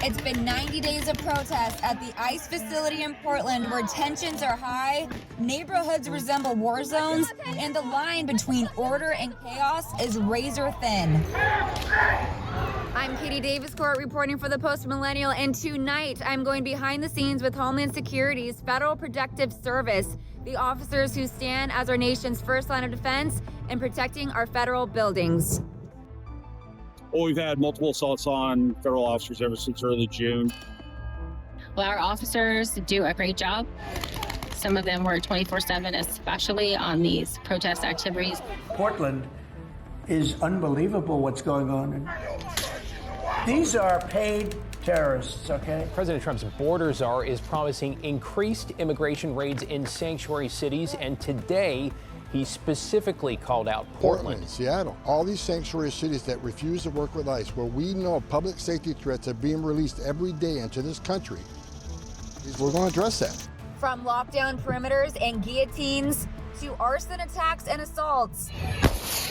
It's been 90 days of protests at the ICE facility in Portland where tensions are high, neighborhoods resemble war zones, and the line between order and chaos is razor thin. I'm Katie Davis Court reporting for the Post Millennial, and tonight I'm going behind the scenes with Homeland Security's Federal Protective Service, the officers who stand as our nation's first line of defense in protecting our federal buildings. Well, we've had multiple assaults on federal officers ever since early June. Well, our officers do a great job. Some of them were 24/7, especially on these protest activities. Portland is unbelievable what's going on. These are paid terrorists, okay? President Trump's border czar is promising increased immigration raids in sanctuary cities, and today he specifically called out Portland. Seattle, all these sanctuary cities that refuse to work with ICE, where we know public safety threats are being released every day into this country. We're going to address that. From lockdown perimeters and guillotines to arson attacks and assaults,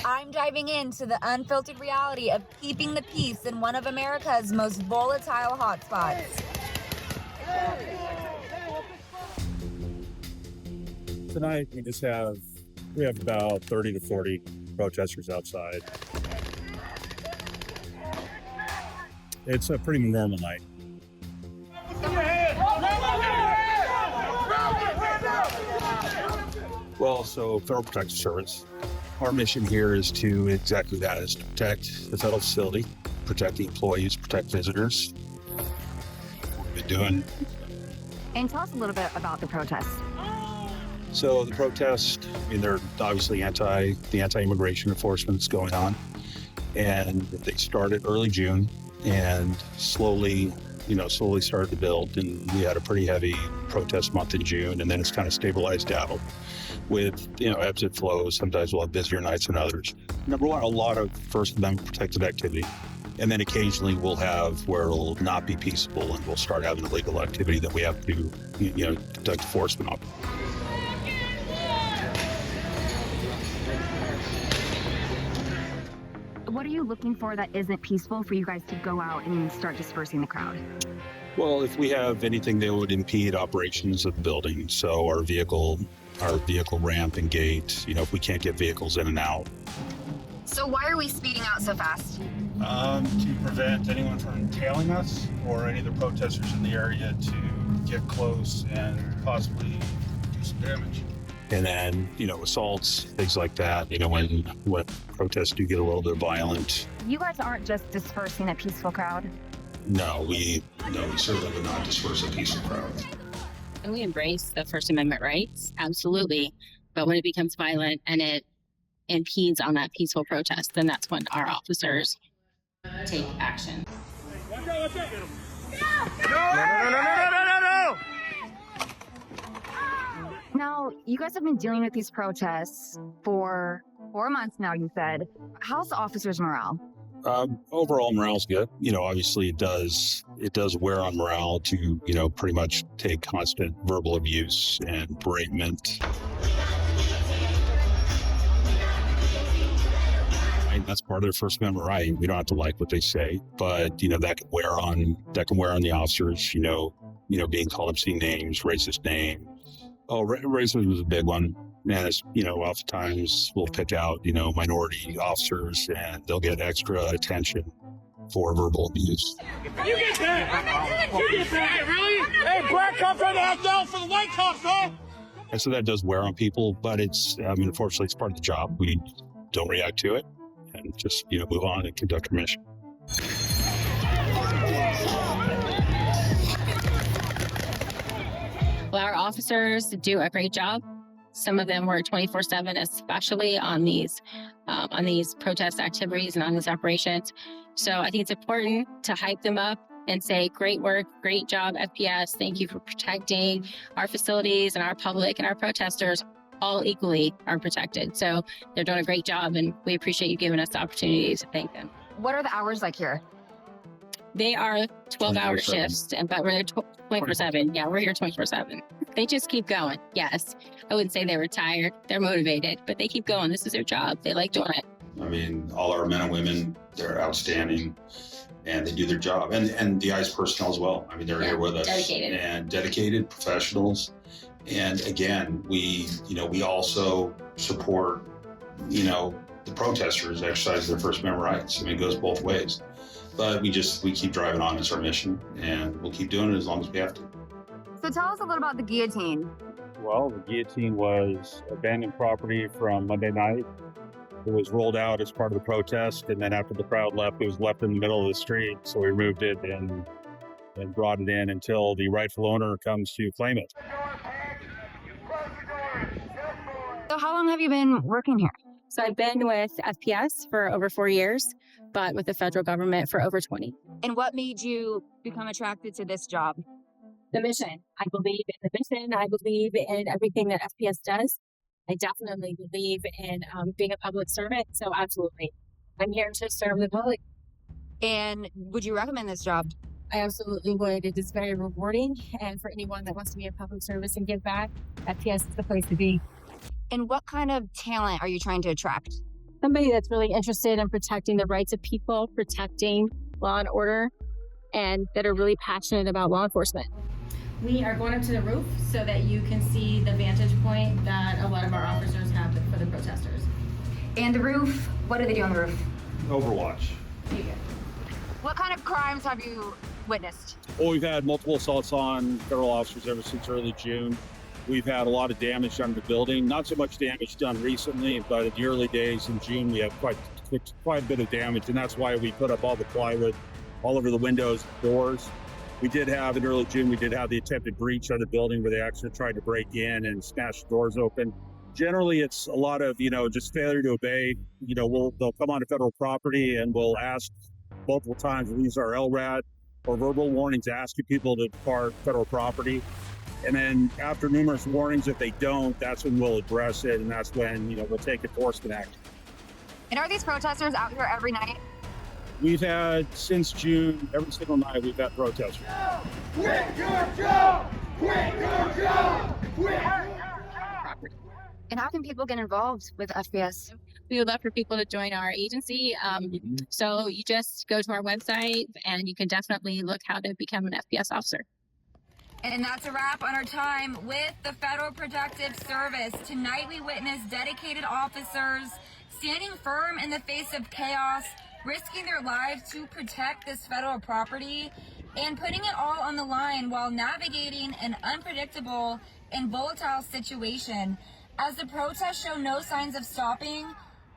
I'm diving into the unfiltered reality of keeping the peace in one of America's most volatile hotspots. Tonight, we have about 30 to 40 protesters outside. It's a pretty normal night. Well, so Federal Protective Service, our mission here is to exactly that, is to protect the federal facility, protect the employees, protect visitors. What we've been doing. And tell us a little bit about the protests. So the protests, they're obviously the anti-immigration enforcement that's going on. And they started early June and slowly started to build. And we had a pretty heavy protest month in June, and then it's kind of stabilized out with, ebbs and flows. Sometimes we'll have busier nights than others. Number one, a lot of First Amendment protected activity. And then occasionally we'll have where it'll not be peaceable and we'll start having illegal activity that we have to, conduct enforcement on. What are you looking for that isn't peaceful for you guys to go out and start dispersing the crowd? Well, if we have anything that would impede operations of the building, so our vehicle ramp and gate, if we can't get vehicles in and out. So why are we speeding out so fast? To prevent anyone from tailing us or any of the protesters in the area to get close and possibly do some damage. And then, assaults, things like that, when protests do get a little bit violent. You guys aren't just dispersing a peaceful crowd. No, we certainly would not disperse a peaceful crowd. And we embrace the First Amendment rights, absolutely. But when it becomes violent and it impedes on that peaceful protest, then that's when our officers take action. Now, you guys have been dealing with these protests for 4 months now, you said. How's the officers' morale? Overall, morale's good. Obviously it does wear on morale to, pretty much take constant verbal abuse and beratement. That's part of their First Amendment right. We don't have to like what they say, but that can wear on the officers. Being called obscene names, racist names. Oh, racism was a big one. And it's, oftentimes we'll pick out, minority officers and they'll get extra attention for verbal abuse. You get that! You get that! Hey, really? Hey, black cops trying to act out for the white cops, huh? And so that does wear on people, but unfortunately, it's part of the job. We don't react to it and just, move on and conduct our mission. Well, our officers do a great job. Some of them were 24/7, especially on these protest activities and on these operations. So I think it's important to hype them up and say, great work, great job, FPS. Thank you for protecting our facilities and our public, and our protesters all equally are protected. So they're doing a great job, and we appreciate you giving us the opportunity to thank them. What are the hours like here? They are 12-hour shifts, but we're there 24/7. Yeah, we're here 24/7. They just keep going. Yes, I wouldn't say they were tired. They're motivated, but they keep going. This is their job. They like doing it. All our men and women, they're outstanding. and they do their job. And the ICE personnel as well. I mean, they're here with us. Dedicated. And dedicated professionals. And again, we also support, the protesters exercise their First Amendment rights. I mean, it goes both ways. But we keep driving on. It's our mission, and we'll keep doing it as long as we have to. So tell us a little about the guillotine. Well, the guillotine was abandoned property from Monday night. It was rolled out as part of the protest, and then after the crowd left, it was left in the middle of the street. So we moved it and brought it in until the rightful owner comes to claim it. So how long have you been working here? So I've been with FPS for over 4 years, but with the federal government for over 20. And what made you become attracted to this job? The mission. I believe in the mission. I believe in everything that FPS does. I definitely believe in being a public servant. So absolutely. I'm here to serve the public. And would you recommend this job? I absolutely would. It is very rewarding. And for anyone that wants to be in public service and give back, FPS is the place to be. And what kind of talent are you trying to attract? Somebody that's really interested in protecting the rights of people, protecting law and order, and that are really passionate about law enforcement. We are going up to the roof so that you can see the vantage point that a lot of our officers have for the protesters. And the roof, what do they do on the roof? Overwatch. What kind of crimes have you witnessed? Well, we've had multiple assaults on federal officers ever since early June. We've had a lot of damage done to the building. Not so much damage done recently, but in the early days in June, we had quite a bit of damage, and that's why we put up all the plywood all over the windows, doors. We did have, in early June, the attempted breach of the building where they actually tried to break in and smash the doors open. Generally, it's a lot of, just failure to obey. They'll come onto federal property and we'll ask multiple times, we'll use our LRAD or verbal warnings asking people to depart federal property. And then after numerous warnings, if they don't, that's when we'll address it. And that's when, we'll take enforcement action. And are these protesters out here every night? We've had, since June, every single night, we've had protesters. Quit your job! Quit your job! Quit your job! And how can people get involved with FPS? We would love for people to join our agency. So you just go to our website and you can definitely look how to become an FPS officer. And that's a wrap on our time with the Federal Protective Service. Tonight we witnessed dedicated officers standing firm in the face of chaos, risking their lives to protect this federal property and putting it all on the line while navigating an unpredictable and volatile situation. As the protests show no signs of stopping,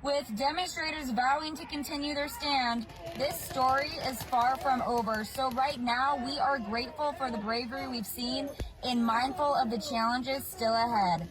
with demonstrators vowing to continue their stand, this story is far from over. So right now, we are grateful for the bravery we've seen and mindful of the challenges still ahead.